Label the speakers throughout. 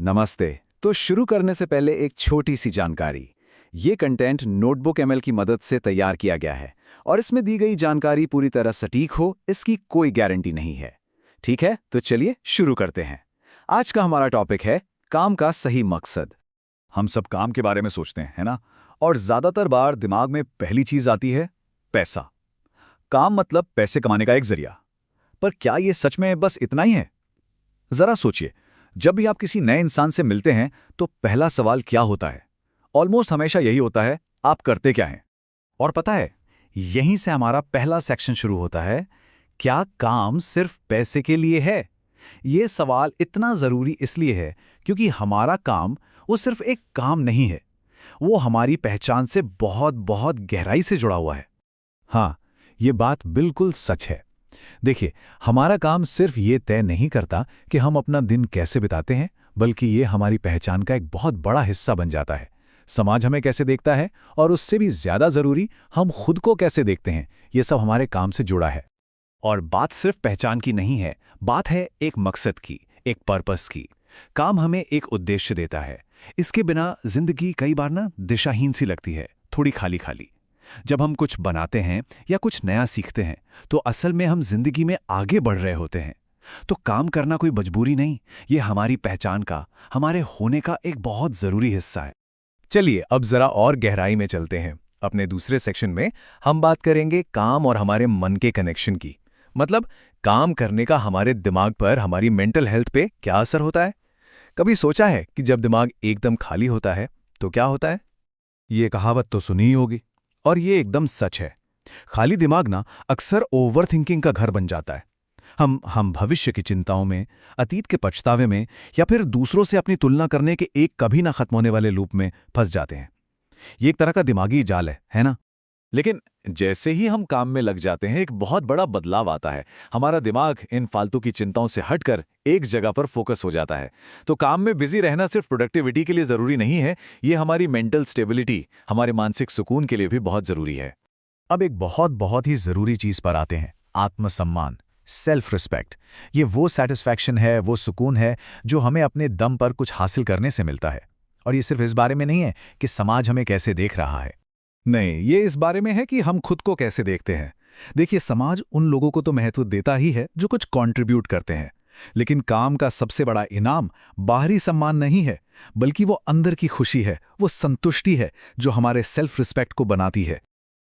Speaker 1: नमस्ते। तो शुरू करने से पहले एक छोटी सी जानकारी। ये कंटेंट नोटबुक एमएल की मदद से तैयार किया गया है और इसमें दी गई जानकारी पूरी तरह सटीक हो, इसकी कोई गारंटी नहीं है। ठीक है, तो चलिए शुरू करते हैं। आज का हमारा टॉपिक है काम का सही मकसद।
Speaker 2: हम सब काम के बारे में सोचते हैं, है ना? और ज्यादातर बार दिमाग में पहली चीज आती है पैसा। काम मतलब पैसे कमाने का एक जरिया। पर क्या ये सच में बस इतना ही है? जरा सोचिए, जब भी आप किसी नए इंसान से मिलते हैं तो पहला सवाल क्या होता है? ऑलमोस्ट हमेशा यही होता है, आप करते क्या हैं?
Speaker 3: और पता है, यहीं से हमारा पहला सेक्शन शुरू होता है। क्या काम सिर्फ पैसे के लिए है? ये सवाल इतना जरूरी इसलिए है क्योंकि हमारा काम वो सिर्फ एक काम नहीं है, वो हमारी पहचान से बहुत बहुत गहराई से जुड़ा हुआ है।
Speaker 4: हाँ, ये बात बिल्कुल सच है। देखिए, हमारा काम सिर्फ ये तय नहीं करता कि हम अपना दिन कैसे बिताते हैं, बल्कि ये हमारी पहचान का एक बहुत बड़ा हिस्सा बन जाता है। समाज हमें कैसे देखता है और उससे भी ज्यादा जरूरी, हम खुद को कैसे देखते हैं, ये सब हमारे काम से जुड़ा है।
Speaker 3: और बात सिर्फ पहचान की नहीं है, बात है एक मकसद की, एक पर्पस की। काम हमें एक उद्देश्य देता है। इसके बिना जिंदगी कई बार दिशाहीन सी लगती है, थोड़ी खाली खाली। जब हम कुछ बनाते हैं या कुछ नया सीखते हैं तो असल में हम जिंदगी में आगे बढ़ रहे होते हैं। तो काम करना कोई मजबूरी नहीं, ये हमारी पहचान का, हमारे होने का एक बहुत जरूरी हिस्सा है।
Speaker 4: चलिए अब जरा और गहराई में चलते हैं। अपने दूसरे सेक्शन में हम बात करेंगे काम और हमारे मन के कनेक्शन की। मतलब काम करने का हमारे दिमाग पर, हमारी मेंटल हेल्थ पे क्या असर होता है? कभी सोचा है कि जब दिमाग एकदम खाली होता है तो क्या होता है? ये कहावत तो सुनी ही होगी, और ये एकदम सच है। खाली दिमाग अक्सर ओवरथिंकिंग का घर बन जाता है। हम भविष्य की चिंताओं में, अतीत के पछतावे में, या फिर दूसरों से अपनी तुलना करने के एक कभी ना खत्म होने वाले लूप में फंस जाते हैं। ये एक तरह का दिमागी जाल है ना?
Speaker 2: लेकिन जैसे ही हम काम में लग जाते हैं, एक बहुत बड़ा बदलाव आता है। हमारा दिमाग इन फालतू की चिंताओं से हटकर एक जगह पर फोकस हो जाता है। तो काम में बिजी रहना सिर्फ प्रोडक्टिविटी के लिए जरूरी नहीं है, ये हमारी मेंटल स्टेबिलिटी, हमारे मानसिक सुकून के लिए भी बहुत जरूरी है।
Speaker 4: अब एक बहुत बहुत ही जरूरी चीज पर आते हैं, आत्मसम्मान, सेल्फ रिस्पेक्ट। ये वो सेटिस्फैक्शन है, वो सुकून है जो हमें अपने दम पर कुछ हासिल करने से मिलता है। और ये सिर्फ इस बारे में नहीं है कि समाज हमें कैसे देख रहा है।
Speaker 1: नहीं, ये इस बारे में है कि हम खुद को कैसे देखते हैं। देखिए, समाज उन लोगों को तो महत्व देता ही है जो कुछ कंट्रीब्यूट करते हैं, लेकिन काम का सबसे बड़ा इनाम बाहरी सम्मान नहीं है, बल्कि वो अंदर की खुशी है, वो संतुष्टि है जो हमारे सेल्फ रिस्पेक्ट को बनाती है।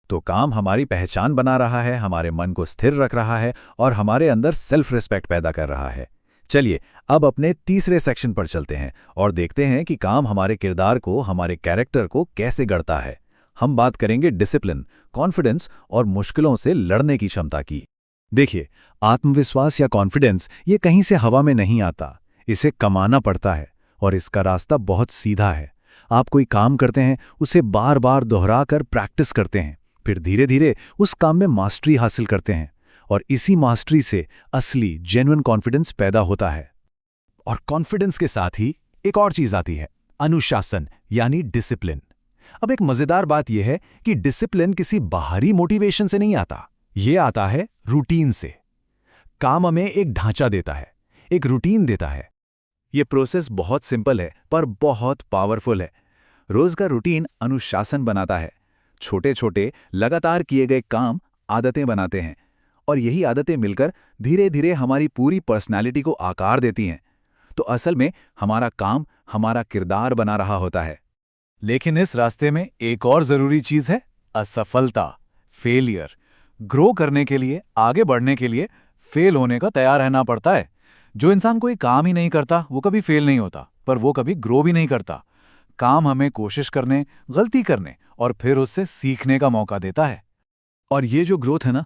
Speaker 4: तो काम हमारी पहचान बना रहा है, हमारे मन को स्थिर रख रहा है और हमारे अंदर सेल्फ रिस्पेक्ट पैदा कर रहा है। चलिए अब अपने तीसरे सेक्शन पर चलते हैं और देखते हैं कि काम हमारे किरदार को, हमारे कैरेक्टर को कैसे गढ़ता है। हम बात करेंगे डिसिप्लिन, कॉन्फिडेंस और मुश्किलों से लड़ने की क्षमता की। देखिए, आत्मविश्वास या कॉन्फिडेंस ये कहीं से हवा में नहीं आता, इसे कमाना पड़ता है और इसका रास्ता बहुत सीधा है। आप कोई काम करते हैं, उसे बार बार दोहरा कर प्रैक्टिस करते हैं, फिर धीरे धीरे उस काम में मास्टरी हासिल करते हैं और इसी मास्टरी से असली जेन्युइन कॉन्फिडेंस पैदा होता है। और कॉन्फिडेंस के साथ ही एक और चीज आती है, अनुशासन यानी डिसिप्लिन। अब एक मजेदार बात यह है कि डिसिप्लिन किसी बाहरी मोटिवेशन से नहीं आता, यह आता है रूटीन से। काम हमें एक ढांचा देता है, एक रूटीन देता है। यह प्रोसेस बहुत सिंपल है पर बहुत पावरफुल है। रोज का रूटीन अनुशासन बनाता है। छोटे छोटे लगातार किए गए काम आदतें बनाते हैं और यही आदतें मिलकर धीरे धीरे हमारी पूरी पर्सनैलिटी को आकार देती हैं। तो असल में हमारा काम हमारा किरदार बना रहा होता है। लेकिन इस रास्ते में एक और जरूरी चीज है, असफलता, फेलियर। ग्रो करने के लिए, आगे बढ़ने के लिए फेल होने का तैयार रहना पड़ता है। जो इंसान कोई काम ही नहीं करता वो कभी फेल नहीं होता, पर वो कभी ग्रो भी नहीं करता। काम हमें कोशिश करने, गलती करने और फिर उससे सीखने का मौका देता है। और ये जो ग्रोथ है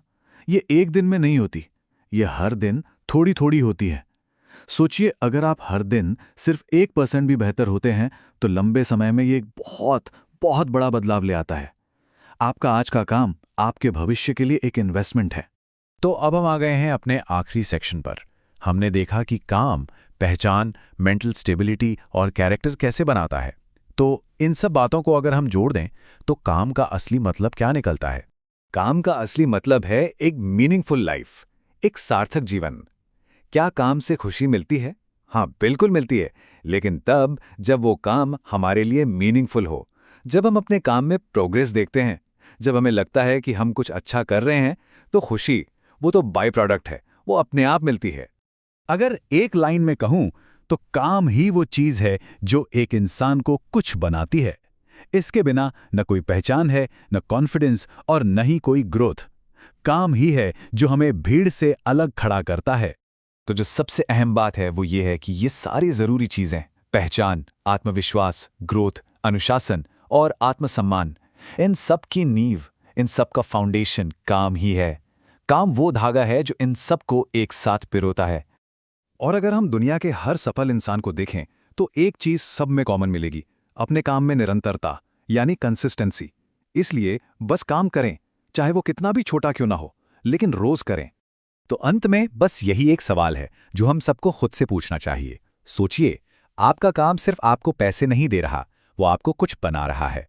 Speaker 4: ये एक दिन में नहीं होती, ये हर दिन थोड़ी थोड़ी होती है। सोचिए, अगर आप हर दिन सिर्फ 1% भी बेहतर होते हैं तो लंबे समय में ये एक बहुत बहुत बड़ा बदलाव ले आता है। आपका आज का काम आपके भविष्य के लिए एक इन्वेस्टमेंट है। तो अब हम आ गए हैं अपने आखिरी सेक्शन पर। हमने देखा कि काम पहचान, मेंटल स्टेबिलिटी और कैरेक्टर कैसे बनाता है। तो इन सब बातों को अगर हम जोड़ दें तो काम का असली मतलब क्या निकलता है? काम का असली मतलब है एक मीनिंगफुल लाइफ, एक सार्थक जीवन। क्या काम से खुशी मिलती है?
Speaker 2: हाँ, बिल्कुल मिलती है, लेकिन तब जब वो काम हमारे लिए मीनिंगफुल हो, जब हम अपने काम में प्रोग्रेस देखते हैं, जब हमें लगता है कि हम कुछ अच्छा कर रहे हैं, तो खुशी, वो तो बाय प्रोडक्ट है, वो अपने आप मिलती है।
Speaker 4: अगर एक लाइन में कहूं तो काम ही वो चीज है जो एक इंसान को कुछ बनाती है। इसके बिना न कोई पहचान है, न कॉन्फिडेंस और न ही कोई ग्रोथ। काम ही है जो हमें भीड़ से अलग खड़ा करता है।
Speaker 3: तो जो सबसे अहम बात है वो ये है कि ये सारी ज़रूरी चीज़ें, पहचान, आत्मविश्वास, ग्रोथ, अनुशासन और आत्मसम्मान, इन सब की नींव, इन सब का फाउंडेशन काम ही है। काम वो धागा है जो इन सब को एक साथ पिरोता है।
Speaker 4: और अगर हम दुनिया के हर सफल इंसान को देखें तो एक चीज सब में कॉमन मिलेगी, अपने काम में निरंतरता, यानी कंसिस्टेंसी। इसलिए बस काम करें, चाहे वो कितना भी छोटा क्यों ना हो, लेकिन रोज करें।
Speaker 3: तो अंत में बस यही एक सवाल है जो हम सबको खुद से पूछना चाहिए। सोचिए, आपका काम सिर्फ आपको पैसे नहीं दे रहा, वो आपको कुछ बना रहा है।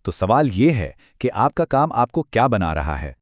Speaker 3: तो सवाल ये है कि आपका काम आपको क्या बना रहा है?